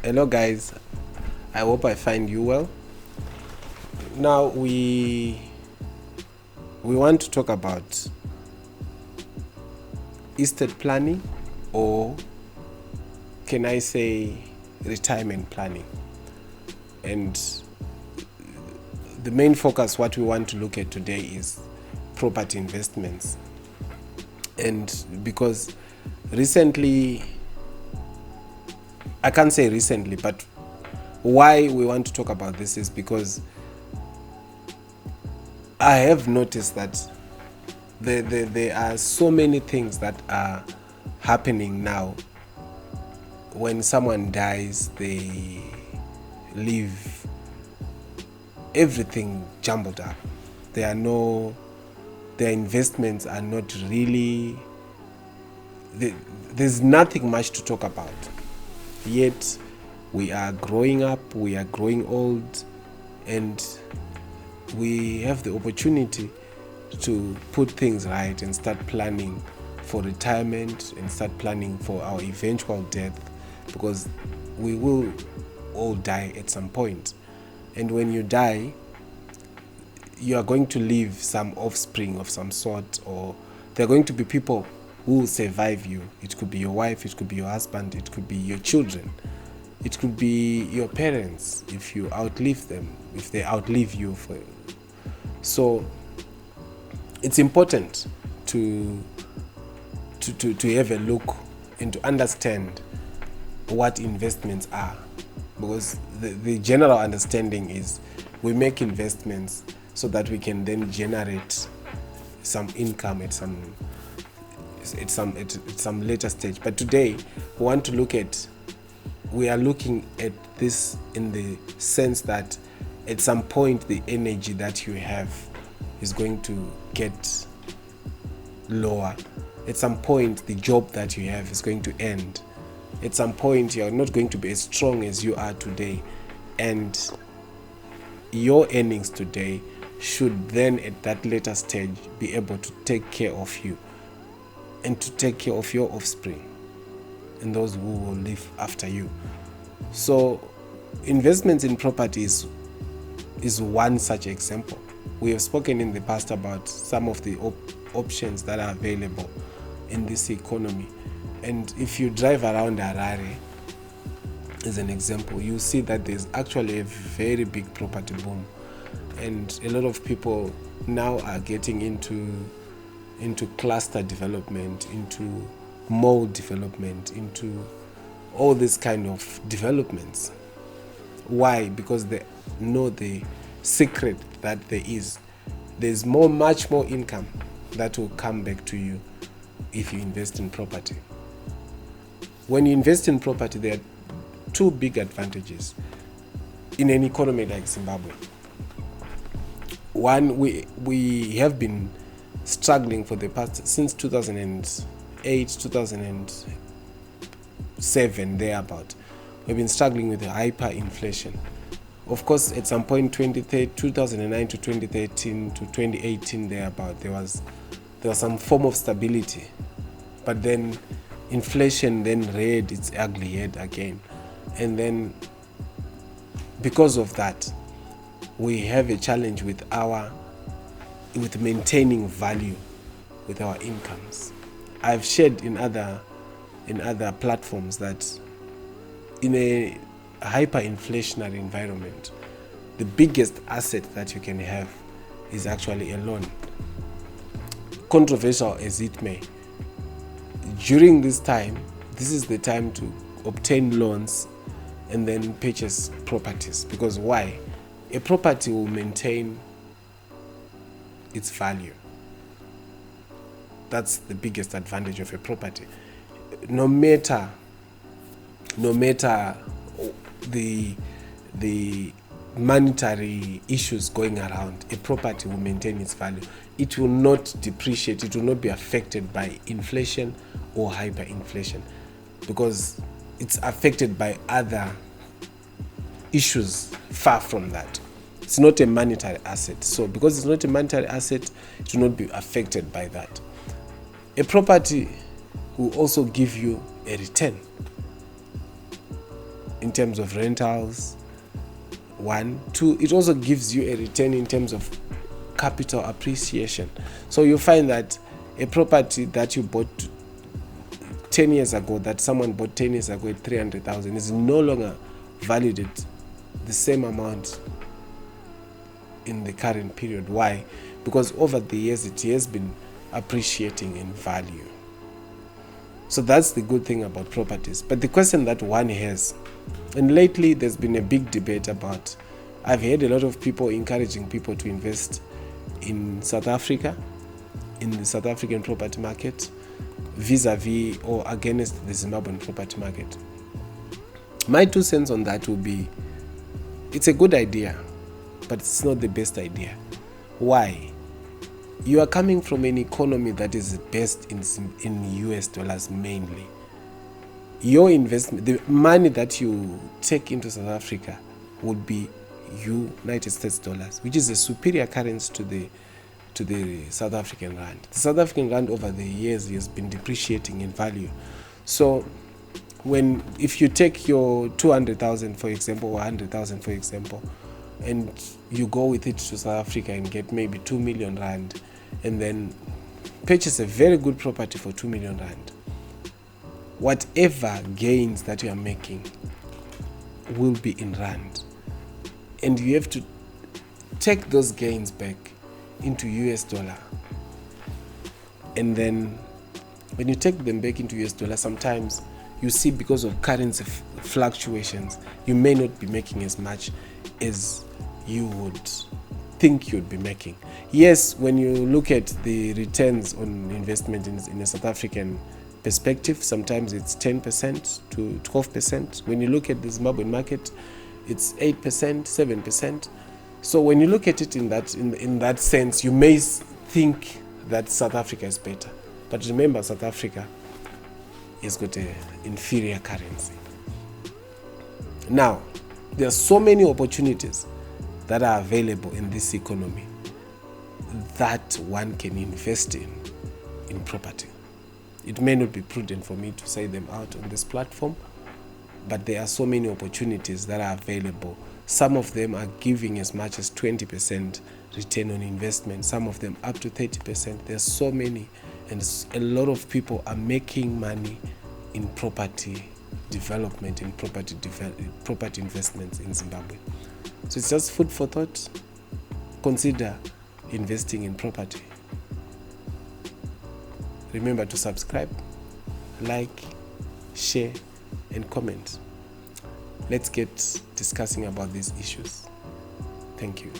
Hello guys, I hope I find you well. Now we want to talk about estate planning, or can I say retirement planning. And the main focus, what we want to look at today, is property investments. And because recently, I can't say recently, but why we want to talk about this is because I have noticed that there are so many things that are happening now. When someone dies, they leave everything jumbled up. Their investments are not really, there's nothing much to talk about. Yet we are growing up, we are growing old, and we have the opportunity to put things right and start planning for retirement and start planning for our eventual death, because we will all die at some point. And when you die, you are going to leave some offspring of some sort, or there are going to be people who will survive you. It could be your wife, it could be your husband, it could be your children, it could be your parents if you outlive them, if they outlive you. So it's important to have a look and to understand what investments are, because the general understanding is we make investments so that we can then generate some income at some later stage. But today we are looking at this in the sense that at some point the energy that you have is going to get lower. At some point the job that you have is going to end. At some point you are not going to be as strong as you are today, and your earnings today should then at that later stage be able to take care of you and to take care of your offspring and those who will live after you. So investments in properties is one such example. We have spoken in the past about some of the options that are available in this economy. And if you drive around Harare, as an example, you see that there's actually a very big property boom, and a lot of people now are getting into cluster development, into mall development, into all this kind of developments. Why? Because they know the secret that there's much more income that will come back to you if you invest in property. When you invest in property, there are two big advantages in an economy like Zimbabwe. One, we have been struggling for the past, since 2008, 2007, thereabout. We've been struggling with the hyperinflation. Of course, at some point, 2009 to 2013 to 2018, thereabout, there was some form of stability. But then inflation then reared its ugly head again. And then because of that, we have a challenge with maintaining value with our incomes. I've shared in other platforms that in a hyperinflationary environment, the biggest asset that you can have is actually a loan. Controversial as it may, during this time, this is the time to obtain loans and then purchase properties. Because why? A property will maintain its value. That's the biggest advantage of a property. No matter the monetary issues going around, a property will maintain its value. It will not depreciate, it will not be affected by inflation or hyperinflation, because it's affected by other issues far from that. It's not a monetary asset. So because it's not a monetary asset, it will not be affected by that. A property will also give you a return in terms of rentals. 1, 2, it also gives you a return in terms of capital appreciation. So you find that a property that you bought 10 years ago, that someone bought 10 years ago at 300,000, is no longer valued at the same amount in the current period. Why? Because over the years it has been appreciating in value. So that's the good thing about properties. But the question that one has, and lately there's been a big debate about, I've heard a lot of people encouraging people to invest in South Africa, in the South African property market, vis-a-vis or against the Zimbabwean property market. My 2 cents on that will be, it's a good idea, but it's not the best idea. Why? You are coming from an economy that is based in US dollars mainly. Your investment, the money that you take into South Africa would be United States dollars, which is a superior currency to the South African rand. The South African rand over the years has been depreciating in value. So if you take your 200,000 for example, or 100,000 for example, and you go with it to South Africa and get maybe 2 million rand, and then purchase a very good property for 2 million rand, whatever gains that you are making will be in rand, and you have to take those gains back into US dollar. And then when you take them back into US dollar, sometimes you see, because of currency fluctuations, you may not be making as much as you would think you'd be making. Yes, when you look at the returns on investment in a South African perspective, sometimes it's 10% to 12%. When you look at the Zimbabwean market, it's 8%, 7%. So when you look at it in that sense, you may think that South Africa is better. But remember, South Africa has got an inferior currency. Now, there are so many opportunities that are available in this economy that one can invest in property. It may not be prudent for me to say them out on this platform, but there are so many opportunities that are available. Some of them are giving as much as 20% return on investment, some of them up to 30%. There's so many, and a lot of people are making money in property development, in property investments in Zimbabwe. So it's just food for thought. Consider investing in property. Remember to subscribe, like, share, and comment. Let's get discussing about these issues. Thank you.